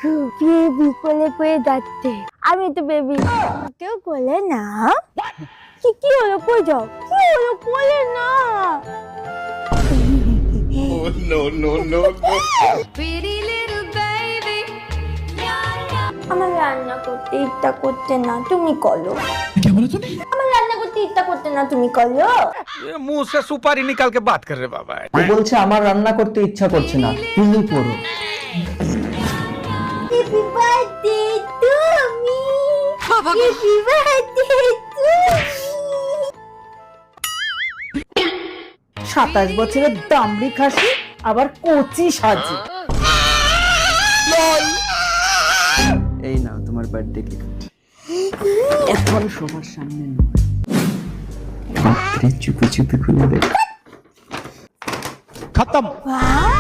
Baby কোলে করে যাচ্ছে। আমি তো বেবি, কেউ কোলে না। কি হলো, কই যাও? কি হলো, কোলে না? Oh, no, no, no, no. আমার রান্না করতে ইচ্ছা করছে না, তুমি করো। আমার রান্না করতে ইচ্ছা করছে না, তুমি করো। ये मुंह से सुपारी निकाल के बात कर रहे बाबा। ও বলছে আমার রান্না করতে ইচ্ছা করছে না, তুমি করো। হ্যাপি বার্থডে তুমি, হ্যাপি বার্থডে তুমি। 27 বছরের দামড়ি খাসি আবার কচি সাজি। এই নাও তোমার বার্থডে কেক। এখন সবার সামনে নয়, রাত্রে চুপি চুপি খুলে দেখ। खत्म। বাহ!